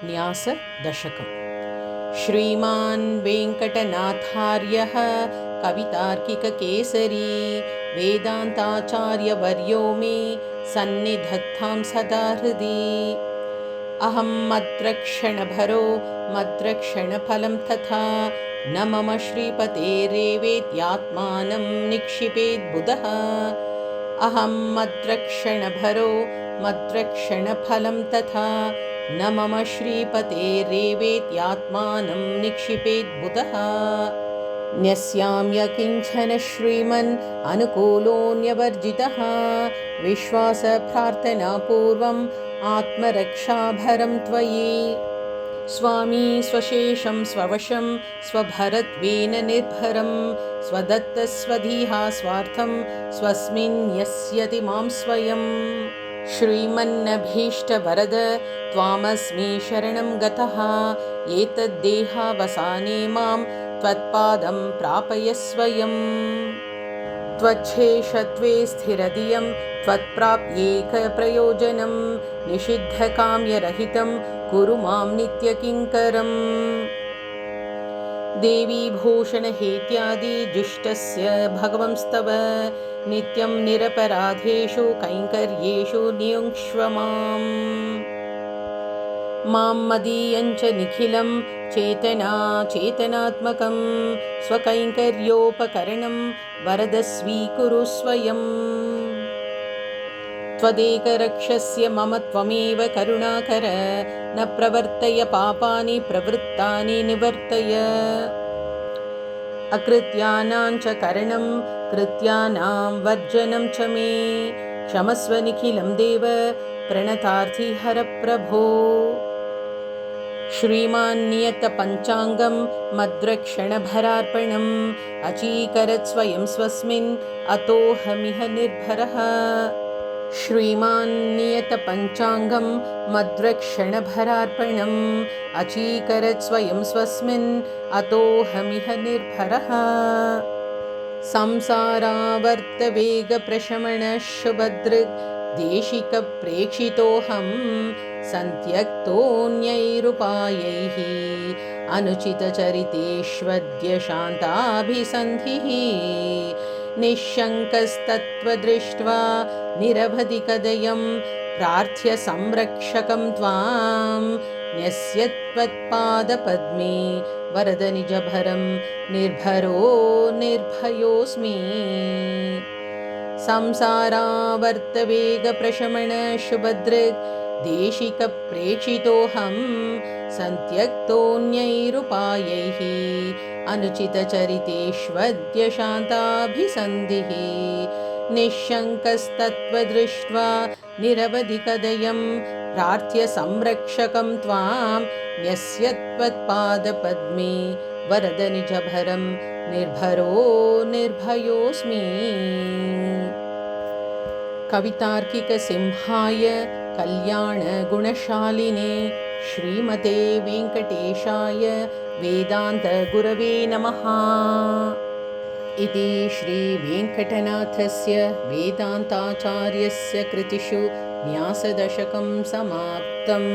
न्यासदशकम्। श्रीमान् वेङ्कटनाथार्यः कवितार्किककेसरी वेदान्ताचार्यवर्यो मे सन्निधत्तां सदा हृदि। अहं मद्रक्षणभरो मद्रक्षणफलं तथा न मम श्रीपतेरेवेद्यात्मानं निक्षिपेद्बुधः। अहं मद्रक्षणभरो मद्रक्षणफलं तथा न मम श्रीपतेरेवेद्यात्मानं निक्षिपेद्बुधः। न्यस्याम्य किञ्चन श्रीमन् अनुकूलोऽन्यवर्जितः विश्वासप्रार्थनापूर्वम् आत्मरक्षाभरं त्वयि। स्वामी स्वशेषं स्ववशं स्वभरत्वेन निर्भरं स्वदत्तस्वधीहा स्वार्थं स्वस्मिन् न्यस्यति मां स्वयं। श्रीमन्नभीष्टवरद त्वामस्मि शरणं गतः एतद्देहावसाने मां त्वत्पादं प्रापय स्वयं। त्वच्छेषत्वे स्थिरधियं त्वत्प्राप्येकप्रयोजनं निषिद्धकाम्यरहितं कुरु मां नित्यकिङ्करम्। देवी भूषणहेत्यादिजुष्टस्य भगवंस्तव नित्यं निरपराधेषु कैङ्कर्येषु नियुङ्क्ष्व मां मदीयञ्च निखिलं चेतनात्मकं स्वकैङ्कर्योपकरणं वरद स्वीकुरु स्वयम्। त्वदेकरक्षस्य मम त्वमेव करुणाकर न प्रवर्तय पापानि प्रवृत्तानि निवर्तय। अकृत्यानां च करणं कृत्यानां वर्जनं च मे क्षमस्व निखिलं देव प्रणतार्थी हर प्रभो। श्रीमान्नियतपञ्चाङ्गं मद्रक्षणभरार्पणम् अचीकरत् स्वयं स्वस्मिन् अतोऽहमिह निर्भरः। श्रीमान्नियतपञ्चाङ्गं मद्रक्षणभरार्पणम् अचीकरत् स्वयं स्वस्मिन् अतोऽहमिह निर्भरः। संसारावर्तवेगप्रशमनशुभदृग् देशिकप्रेक्षितोऽहं सन्त्यक्तोऽन्यैरुपायैः अनुचितचरितेष्वद्य शान्ताभिसन्धिः। निःशङ्कस्तत्त्वदृष्ट्वा निरवधिकदयं प्रार्थ्य संरक्षकं त्वां न्यस्य त्वत्पादपद्मे वरद निजभरं निर्भरो निर्भयोऽस्मि। संसारावर्तवेगप्रशमनशुभदृग् देशिकप्रेक्षितोऽहं सन्त्यक्तोऽन्यैरुपायैः अनुचितचरितेष्वद्य शान्ताभिसन्धिः। निःशङ्कस्तत्त्वदृष्ट्वा निरवधिकदयं प्रार्थ्य संरक्षकं त्वां न्यस्य त्वत्पादपद्मे वरद निजभरं निर्भरो निर्भयोऽस्मि। कवितार्किकसिंहाय कल्याणगुणशालिने श्रीमते वेङ्कटेशाय वेदान्तगुरवे नमः। इति श्रीवेङ्कटनाथस्य वेदान्ताचार्यस्य कृतिषु न्यासदशकं समाप्तम्।